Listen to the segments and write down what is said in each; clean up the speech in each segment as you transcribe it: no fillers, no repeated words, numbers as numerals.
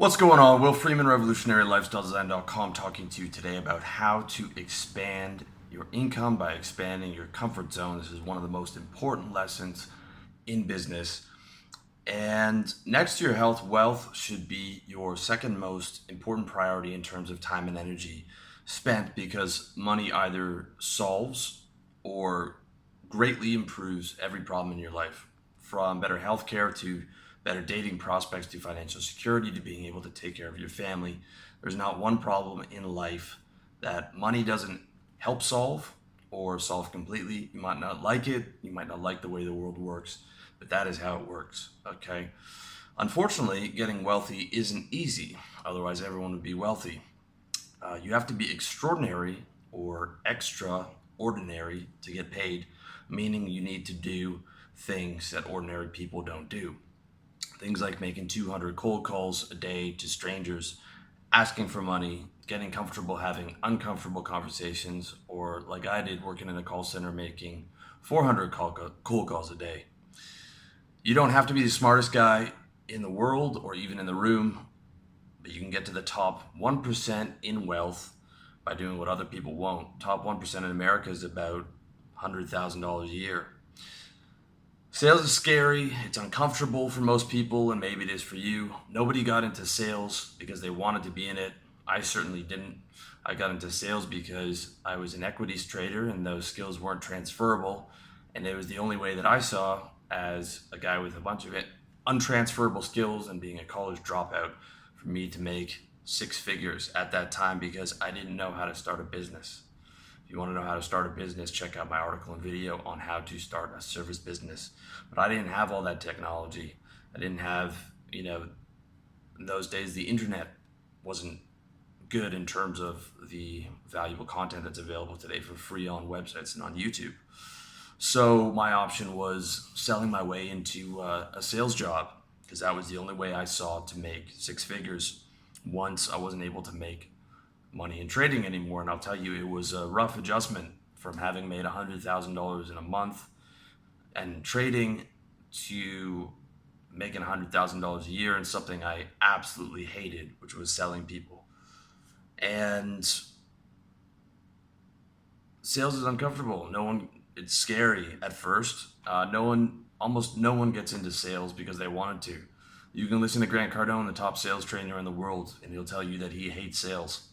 What's going on? Will Freeman, RevolutionaryLifestyleDesign.com, talking to you today about how to expand your income by expanding your comfort zone. This is one of the most important lessons in business. And next to your health, wealth should be your second most important priority in terms of time and energy spent, because money either solves or greatly improves every problem in your life, from better healthcare to better dating prospects to financial security to being able to take care of your family. There's not one problem in life that money doesn't help solve or solve completely. You might not like it, you might not like the way the world works, but that is how it works, okay? Unfortunately, getting wealthy isn't easy, otherwise everyone would be wealthy. You have to be extraordinary or extraordinary to get paid, meaning you need to do things that ordinary people don't do. Things like making 200 cold calls a day to strangers, asking for money, getting comfortable having uncomfortable conversations, or like I did, working in a call center making 400 cold calls a day. You don't have to be the smartest guy in the world or even in the room, but you can get to the top 1% in wealth by doing what other people won't. Top 1% in America is about $100,000 a year. Sales is scary, it's uncomfortable for most people, and maybe it is for you. Nobody got into sales because they wanted to be in it. I certainly didn't. I got into sales because I was an equities trader and those skills weren't transferable. And it was the only way that I saw, as a guy with a bunch of untransferable skills and being a college dropout, for me to make six figures at that time, because I didn't know how to start a business. If you want to know how to start a business, check out my article and video on how to start a service business. But I didn't have all that technology. I didn't have, in those days, the internet wasn't good in terms of the valuable content that's available today for free on websites and on YouTube. So my option was selling my way into a sales job, because that was the only way I saw to make six figures once I wasn't able to make money in trading anymore. And I'll tell you, it was a rough adjustment from having made $100,000 in a month and trading to making $100,000 a year in something I absolutely hated, which was selling people. And sales is uncomfortable. It's scary at first. Almost no one gets into sales because they wanted to. You can listen to Grant Cardone, the top sales trainer in the world, and he'll tell you that he hates sales.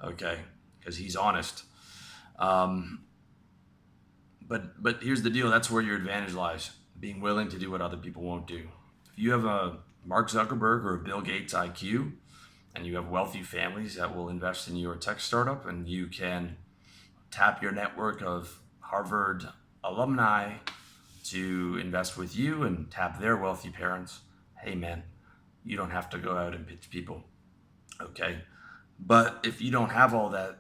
Okay, because he's honest. But here's the deal. That's where your advantage lies. Being willing to do what other people won't do. If you have a Mark Zuckerberg or a Bill Gates IQ, and you have wealthy families that will invest in your tech startup, and you can tap your network of Harvard alumni to invest with you and tap their wealthy parents, hey man, you don't have to go out and pitch people. Okay. But if you don't have all that,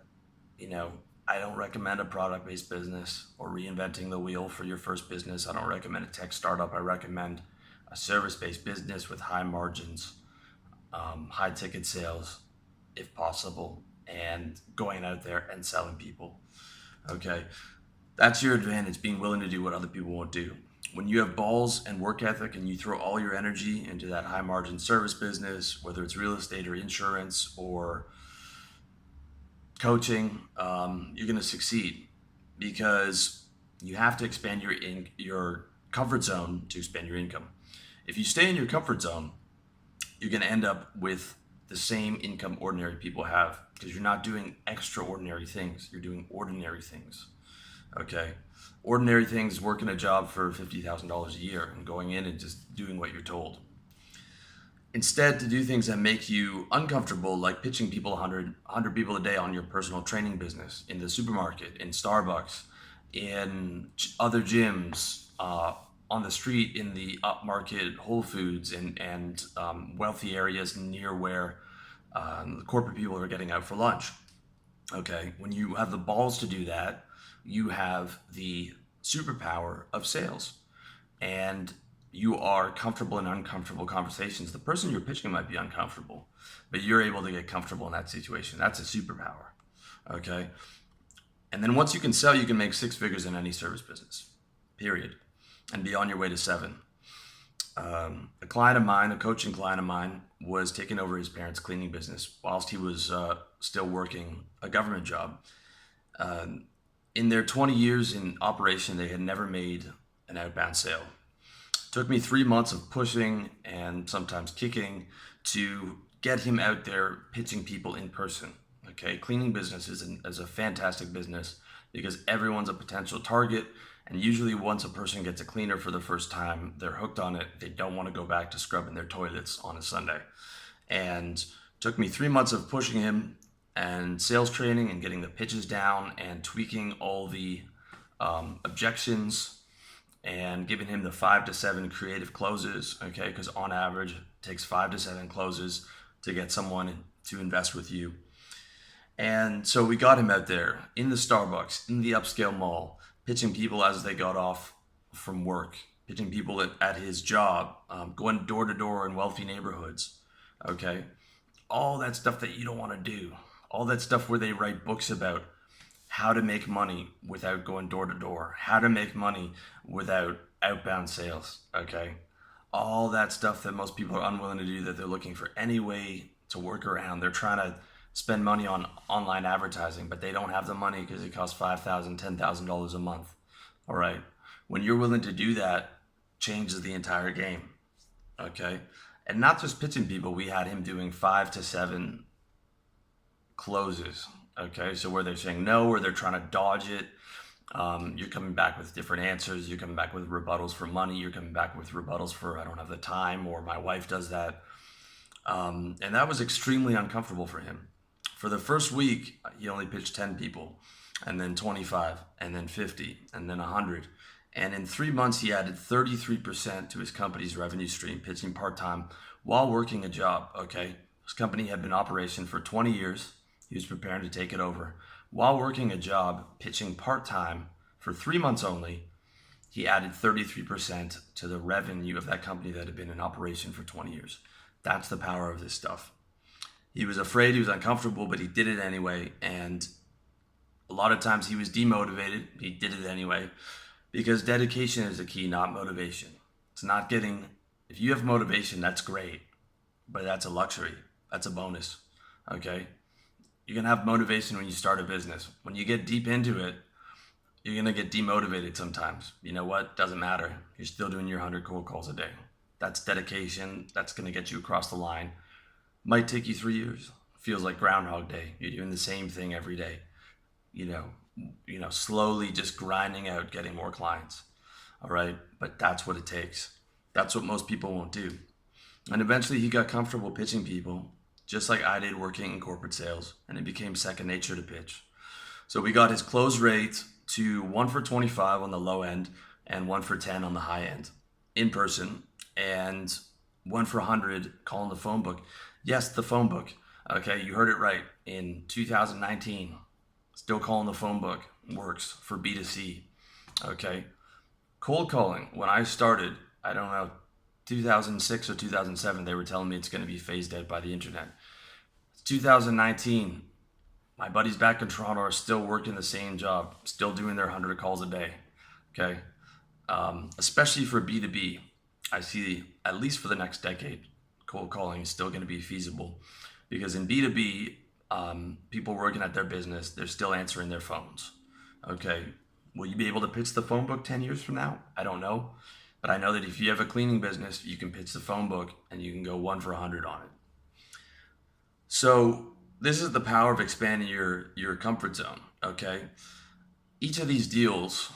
I don't recommend a product-based business or reinventing the wheel for your first business. I don't recommend a tech startup. I recommend a service-based business with high margins, high ticket sales, if possible, and going out there and selling people. Okay, that's your advantage, being willing to do what other people won't do. When you have balls and work ethic and you throw all your energy into that high margin service business, whether it's real estate or insurance or coaching, you're going to succeed, because you have to expand your comfort zone to expand your income. If you stay in your comfort zone, you're going to end up with the same income ordinary people have, because you're not doing extraordinary things. You're doing ordinary things. Okay. Ordinary things, working a job for $50,000 a year and going in and just doing what you're told. Instead, to do things that make you uncomfortable, like pitching people 100 people a day on your personal training business, in the supermarket, in Starbucks, in other gyms, on the street, in the upmarket Whole Foods, and wealthy areas near where the corporate people are getting out for lunch. Okay, when you have the balls to do that, you have the superpower of sales. And you are comfortable in uncomfortable conversations. The person you're pitching might be uncomfortable, but you're able to get comfortable in that situation. That's a superpower. Okay. And then once you can sell, you can make six figures in any service business, period, and be on your way to seven. A client of mine, a coaching client of mine, was taking over his parents' cleaning business whilst he was still working a government job. In their 20 years in operation, they had never made an outbound sale. Took me 3 months of pushing and sometimes kicking to get him out there pitching people in person. Okay, cleaning business is a fantastic business because everyone's a potential target. And usually, once a person gets a cleaner for the first time, they're hooked on it. They don't want to go back to scrubbing their toilets on a Sunday. And took me 3 months of pushing him and sales training and getting the pitches down and tweaking all the objections and giving him the 5 to 7 creative closes, okay? Because on average, it takes 5 to 7 closes to get someone to invest with you. And so we got him out there in the Starbucks, in the upscale mall, pitching people as they got off from work, pitching people at his job, going door to door in wealthy neighborhoods, okay? All that stuff that you don't want to do, all that stuff where they write books about how to make money without going door to door, how to make money without outbound sales, okay? All that stuff that most people are unwilling to do, that they're looking for any way to work around. They're trying to spend money on online advertising, but they don't have the money because it costs $5,000, $10,000 a month, all right? When you're willing to do that, changes the entire game, okay? And not just pitching people, we had him doing 5 to 7 closes, okay? So where they're saying no, or they're trying to dodge it, you're coming back with different answers. You're coming back with rebuttals for money. You're coming back with rebuttals for I don't have the time, or my wife does that. And that was extremely uncomfortable for him. For the first week, he only pitched 10 people, and then 25, and then 50, and then 100. And in 3 months, he added 33% to his company's revenue stream, pitching part-time while working a job, okay? His company had been in operation for 20 years. He was preparing to take it over. While working a job, pitching part-time for 3 months only, he added 33% to the revenue of that company that had been in operation for 20 years. That's the power of this stuff. He was afraid, he was uncomfortable, but he did it anyway. And a lot of times he was demotivated. He did it anyway because dedication is the key, not motivation. It's not getting, if you have motivation, that's great, but that's a luxury. That's a bonus, okay? You can have motivation when you start a business. When you get deep into it, you're going to get demotivated sometimes. You know what? Doesn't matter. You're still doing your 100 cold calls a day. That's dedication. That's going to get you across the line. Might take you 3 years. Feels like Groundhog Day. You're doing the same thing every day. You know, slowly just grinding out, getting more clients. All right. But that's what it takes. That's what most people won't do. And eventually he got comfortable pitching people, just like I did working in corporate sales, and it became second nature to pitch. So we got his close rate to 1 for 25 on the low end and 1 for 10 on the high end in person, and 1 for 100 calling the phone book. Yes, the phone book. Okay, you heard it right. In 2019, still calling the phone book works for B2C. Okay, cold calling. When I started, I don't know, 2006 or 2007, they were telling me it's going to be phased out by the internet. It's 2019. My buddies back in Toronto are still working the same job, still doing their 100 calls a day. Okay, especially for B2B, I see at least for the next decade, cold calling is still going to be feasible, because in B2B, people working at their business, they're still answering their phones. Okay, will you be able to pitch the phone book 10 years from now? I don't know. But I know that if you have a cleaning business, you can pitch the phone book and you can go 1 for 100 on it. So this is the power of expanding your comfort zone, okay? Each of these deals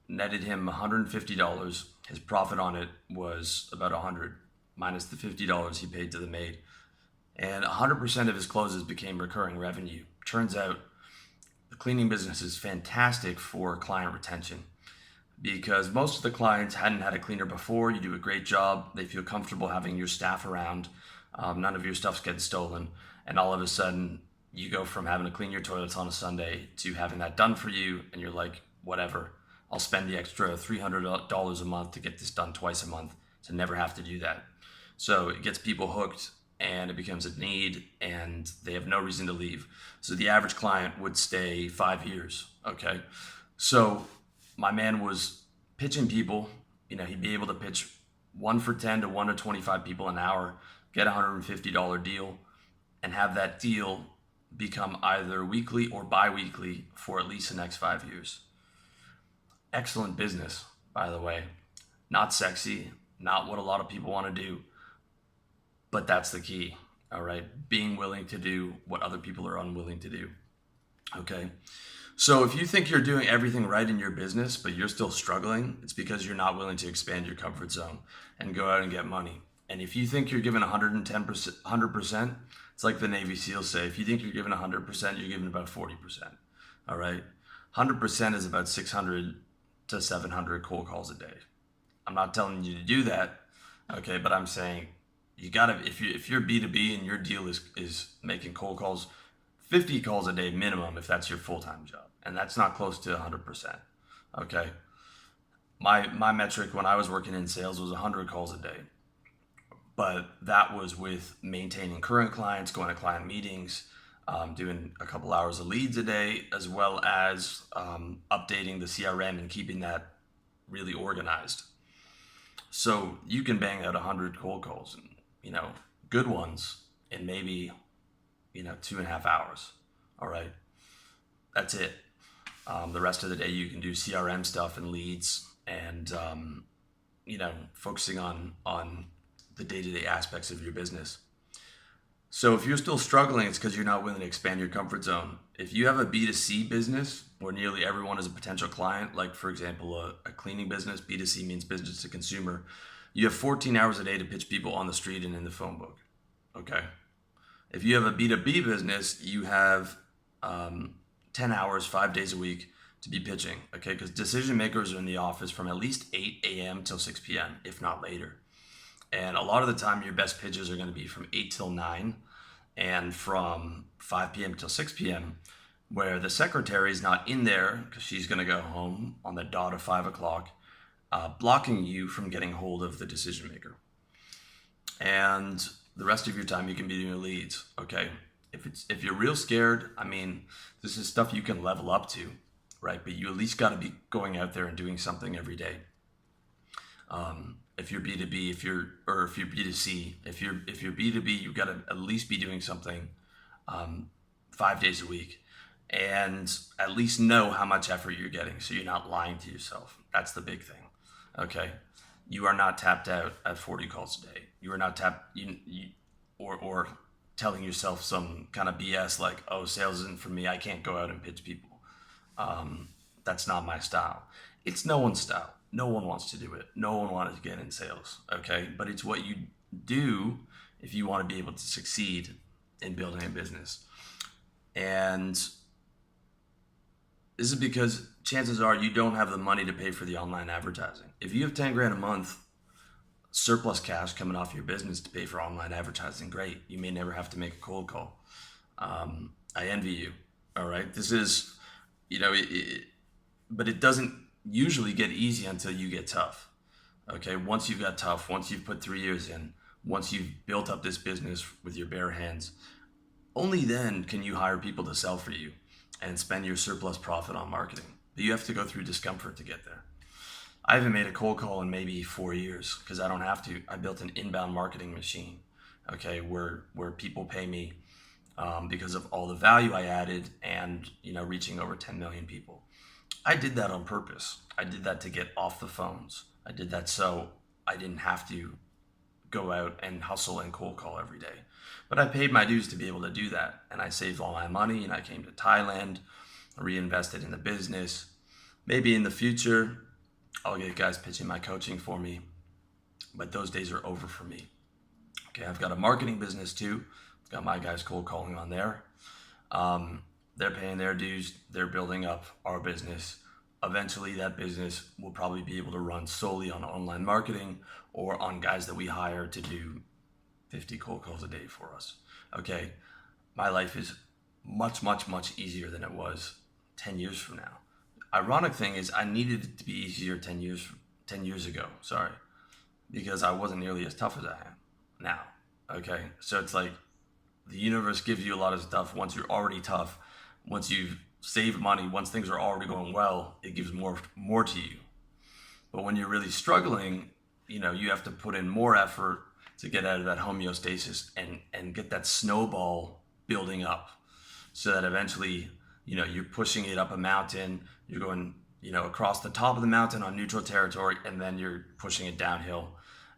netted him $150. His profit on it was about $100, minus the $50 he paid to the maid. And 100% of his closes became recurring revenue. Turns out the cleaning business is fantastic for client retention, because most of the clients hadn't had a cleaner before. You do a great job. They feel comfortable having your staff around. None of your stuff's getting stolen. And all of a sudden, you go from having to clean your toilets on a Sunday to having that done for you. And you're like, whatever, I'll spend the extra $300 a month to get this done twice a month to never have to do that. So it gets people hooked, and it becomes a need, and they have no reason to leave. So the average client would stay 5 years, okay? So my man was pitching people, he'd be able to pitch 1 for 10 to 1 to 25 people an hour, get a $150 deal, and have that deal become either weekly or bi-weekly for at least the next 5 years. Excellent business, by the way. Not sexy, not what a lot of people want to do, but that's the key. All right, being willing to do what other people are unwilling to do. Okay, so if you think you're doing everything right in your business, but you're still struggling, it's because you're not willing to expand your comfort zone and go out and get money. And if you think you're giving 110%, 100%, it's like the Navy SEALs say, if you think you're giving 100%, you're giving about 40%. All right, 100% is about 600 to 700 cold calls a day. I'm not telling you to do that, okay, but I'm saying you gotta, if you're B2B and your deal is making cold calls, 50 calls a day minimum if that's your full-time job, and that's not close to 100%. Okay, my metric when I was working in sales was 100 calls a day, but that was with maintaining current clients, going to client meetings, doing a couple hours of leads a day, as well as updating the CRM and keeping that really organized. So you can bang out 100 cold calls, and good ones, in maybe 2.5 hours. All right, that's it. The rest of the day you can do CRM stuff and leads, and focusing on the day-to-day aspects of your business. So if you're still struggling, it's because you're not willing to expand your comfort zone. If you have a B2C business where nearly everyone is a potential client, like for example, a cleaning business, B2C means business to consumer, you have 14 hours a day to pitch people on the street and in the phone book. Okay. If you have a B2B business, you have 10 hours, 5 days a week to be pitching. Okay. Because decision makers are in the office from at least 8 a.m. till 6 p.m., if not later. And a lot of the time, your best pitches are going to be from 8 till 9 and from 5 p.m. till 6 p.m., where the secretary is not in there because she's going to go home on the dot of 5 o'clock, blocking you from getting hold of the decision maker. And the rest of your time, you can be doing leads. Okay. If you're real scared, this is stuff you can level up to, right? But you at least got to be going out there and doing something every day. If you're B2B, if you're B2C, if you're B2B, you got to at least be doing something 5 days a week, and at least know how much effort you're getting, so you're not lying to yourself. That's the big thing. Okay, you are not tapped out at 40 calls a day. You are not tapped, or telling yourself some kind of BS like, oh, sales isn't for me, I can't go out and pitch people. That's not my style. It's no one's style. No one wants to do it. No one wanted to get in sales, okay? But it's what you do if you want to be able to succeed in building a business. And this is because chances are you don't have the money to pay for the online advertising. If you have 10 grand a month surplus cash coming off your business to pay for online advertising, great. You may never have to make a cold call. I envy you, all right? This is, but it doesn't usually get easy until you get tough. Okay, once you've got tough, once you've put 3 years in, once you've built up this business with your bare hands, only then can you hire people to sell for you and spend your surplus profit on marketing. But you have to go through discomfort to get there. I haven't made a cold call in maybe 4 years because I don't have to. I built an inbound marketing machine, okay, where people pay me because of all the value I added and reaching over 10 million people. I did that on purpose. I did that to get off the phones. I did that so I didn't have to go out and hustle and cold call every day. But I paid my dues to be able to do that. And I saved all my money, and I came to Thailand, reinvested in the business. Maybe in the future, I'll get guys pitching my coaching for me. But those days are over for me. Okay, I've got a marketing business too. I've got my guys cold calling on there. They're paying their dues. They're building up our business. Eventually, that business will probably be able to run solely on online marketing or on guys that we hire to do 50 cold calls a day for us. Okay, my life is much, much, much easier than it was 10 years from now. Ironic thing is I needed it to be easier 10 years ago, because I wasn't nearly as tough as I am now. Okay, so it's like the universe gives you a lot of stuff once you're already tough. Once you've saved money, once things are already going well, it gives more to you. But when you're really struggling, you have to put in more effort to get out of that homeostasis and get that snowball building up, so that eventually, you're pushing it up a mountain, you're going, across the top of the mountain on neutral territory, and then you're pushing it downhill.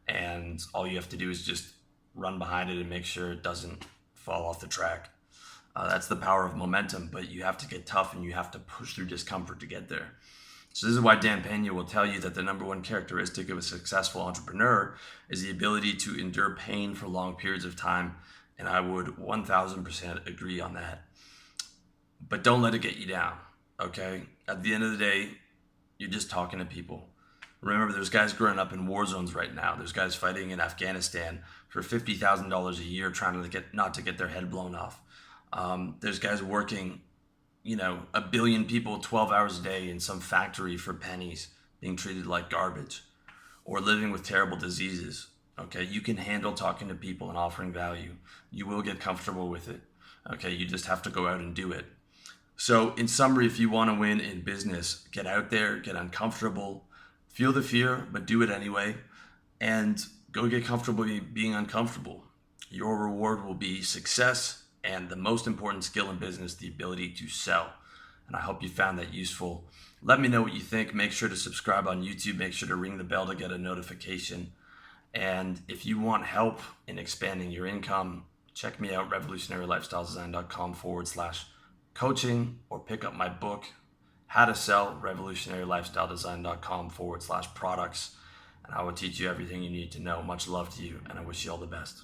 And all you have to do is just run behind it and make sure it doesn't fall off the track. That's the power of momentum, but you have to get tough and you have to push through discomfort to get there. So this is why Dan Pena will tell you that the number one characteristic of a successful entrepreneur is the ability to endure pain for long periods of time. And I would 1000% agree on that. But don't let it get you down, okay? At the end of the day, you're just talking to people. Remember, there's guys growing up in war zones right now. There's guys fighting in Afghanistan for $50,000 a year trying to not to get their head blown off. There's guys working, a billion people 12 hours a day in some factory for pennies, being treated like garbage, or living with terrible diseases. Okay, you can handle talking to people and offering value. You will get comfortable with it. Okay, you just have to go out and do it. So in summary, if you want to win in business, get out there, get uncomfortable, feel the fear, but do it anyway, and go get comfortable being uncomfortable. Your reward will be success and the most important skill in business, the ability to sell. And I hope you found that useful. Let me know what you think. Make sure to subscribe on YouTube. Make sure to ring the bell to get a notification. And if you want help in expanding your income, check me out, revolutionarylifestyledesign.com/coaching, or pick up my book, How to Sell, revolutionarylifestyledesign.com/products. And I will teach you everything you need to know. Much love to you, and I wish you all the best.